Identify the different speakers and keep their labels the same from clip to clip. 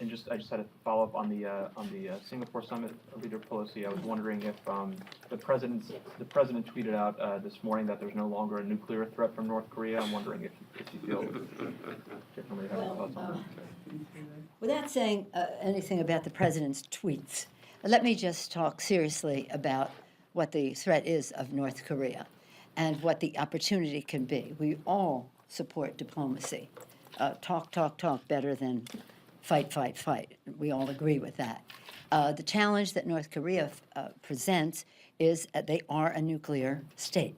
Speaker 1: I just had a follow-up on the Singapore summit, Leader Pelosi. I was wondering if the president tweeted out this morning that there's no longer a nuclear threat from North Korea. I'm wondering if you feel differently. Have any thoughts on that?
Speaker 2: Without saying anything about the president's tweets, let me just talk seriously about what the threat is of North Korea and what the opportunity can be. We all support diplomacy. Talk better than fight. We all agree with that. The challenge that North Korea presents is they are a nuclear state.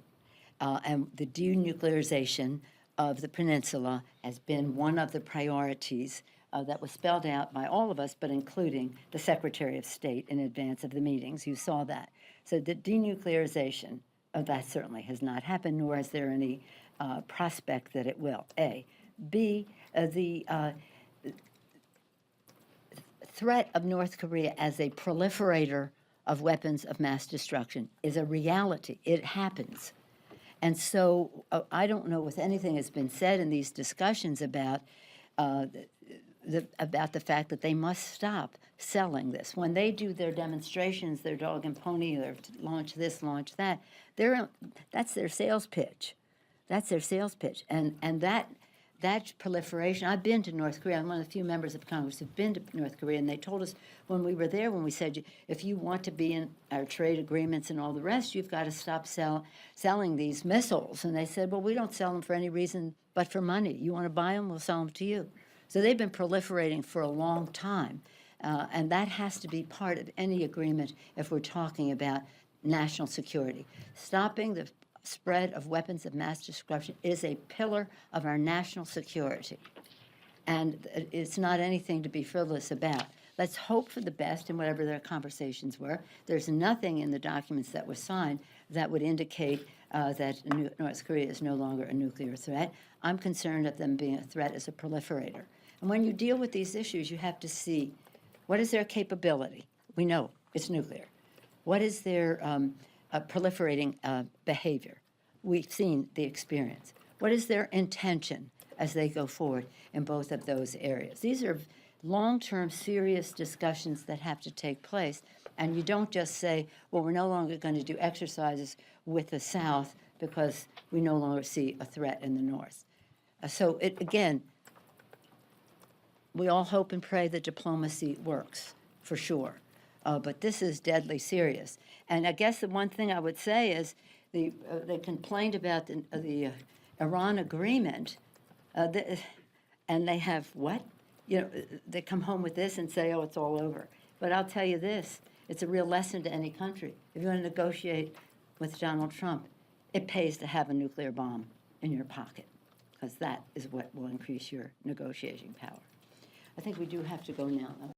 Speaker 2: And the denuclearization of the peninsula has been one of the priorities that was spelled out by all of us, but including the Secretary of State in advance of the meetings. You saw that. So the denuclearization of that certainly has not happened, nor is there any prospect that it will, A. B, the threat of North Korea as a proliferator of weapons of mass destruction is a reality. It happens. And so I don't know if anything has been said in these discussions about the fact that they must stop selling this. When they do their demonstrations, their dog and pony, their launch this, launch that, that's their sales pitch. That's their sales pitch. And that proliferation, I've been to North Korea. I'm one of the few members of Congress who've been to North Korea, and they told us when we were there, when we said, if you want to be in our trade agreements and all the rest, you've got to stop selling these missiles. And they said, well, we don't sell them for any reason but for money. You want to buy them, we'll sell them to you. So they've been proliferating for a long time, and that has to be part of any agreement if we're talking about national security. Stopping the spread of weapons of mass destruction is a pillar of our national security, and it's not anything to be frivolous about. Let's hope for the best in whatever their conversations were. There's nothing in the documents that were signed that would indicate that North Korea is no longer a nuclear threat. I'm concerned of them being a threat as a proliferator. And when you deal with these issues, you have to see what is their capability. We know it's nuclear. What is their proliferating behavior? We've seen the experience. What is their intention as they go forward in both of those areas? These are long-term, serious discussions that have to take place, and you don't just say, well, we're no longer going to do exercises with the South because we no longer see a threat in the North. So, again, we all hope and pray that diplomacy works, for sure. But this is deadly serious. And I guess the one thing I would say is they complained about the Iran agreement, and they have what? They come home with this and say, oh, it's all over. But I'll tell you this, it's a real lesson to any country. If you want to negotiate with Donald Trump, it pays to have a nuclear bomb in your pocket, because that is what will increase your negotiating power. I think we do have to go now, though.